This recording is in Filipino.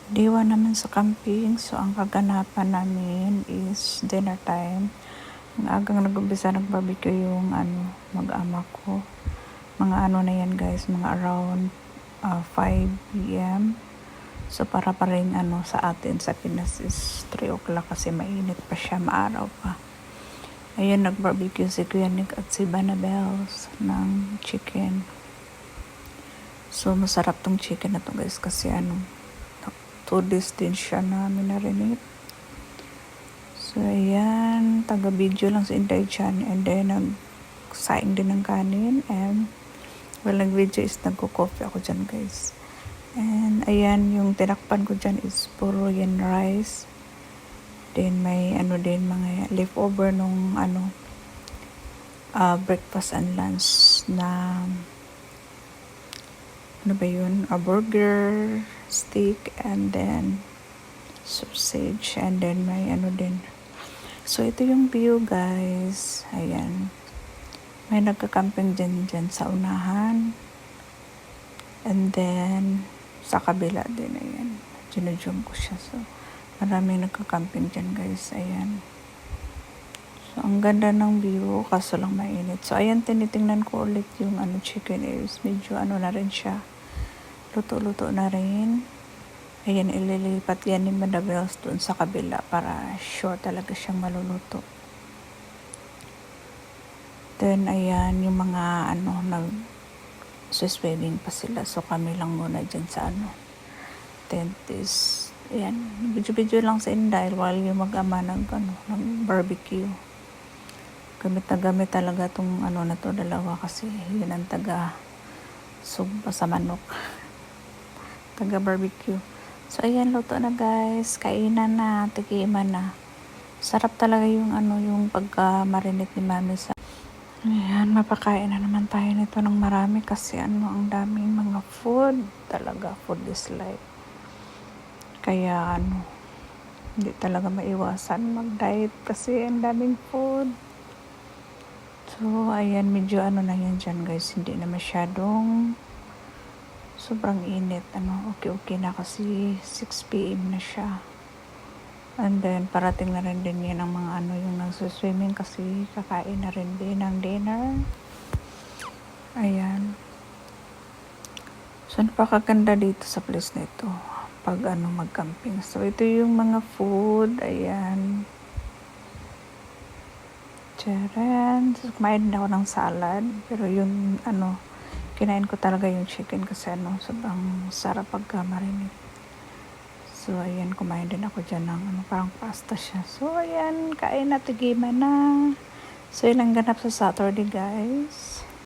Diwa naman sa camping, so ang kaganapan namin is dinner time. Ang agang nag-umpisa nag-barbecue yung mag-ama ko. Mga na yan guys, mga around 5 p.m. So para pa rin sa atin sa Pinas is 3 o'clock kasi mainit pa siya, maaraw pa. Ayun, nag-barbecue si Kuya Nick at si Banabels ng chicken. So masarap tong chicken na to guys kasi 2 days din siya na minarinate. So ayan, taga-video lang sa Inday Chan, and then nagsaing din ng kanin, and nag-video is nagko-coffee ako dyan guys. And ayan, yung tinakpan ko dyan is puro yan rice. Then may din mga leftover nung breakfast and lunch na ba yun? A burger, steak, and then sausage, and then may din. So ito yung view guys. Ayan. May nagka-camping dyan sa unahan. And then sa kabila din, ayan. Ginujum ko siya. So maraming nagka-camping dyan guys. Ayan. So ang ganda ng view, kaso lang mainit. So ayan, tinitingnan ko ulit yung chicken is medyo na rin siya. Luto-luto na rin. Ayan, ililipat yan ni Madabels doon sa kabila para sure talaga siyang maluluto. Then ayan, yung mga nag-swimming pa sila. So kami lang muna dyan sa tent is, ayan, video lang sa Inday while yung mag-ama ng barbecue. Gamit na gamit talaga tong na to, dalawa, kasi yun ang sugba sa manok. Taga barbecue. So ayan, luto na guys. Kainan na, tikiman na. Sarap talaga yung yung pagka-marinate ni Mami sa. Ayan, mapakain na naman tayo nito ng marami kasi ang daming mga food. Talaga, food is life. Kaya hindi talaga maiwasan mag-diet kasi ang daming food. So ayan, medyo na yan dyan guys. Hindi na masyadong sobrang init. Okay na kasi 6 p.m. na siya. And then parating na rin din yan ang mga yung nagsuswimming kasi kakain na rin din ng dinner. Ayan. So napakaganda dito sa place na ito pag mag-camping. So ito yung mga food. Ayan. Charan. So, kumain din ako ng salad. Pero yung kinain ko talaga yung chicken kasi sobrang sarap pagka-marinate. So ayan, kumain din ako dyan ng parang pasta siya. So ayan, kain na, tigiman na. So yun ang ganap sa Saturday guys.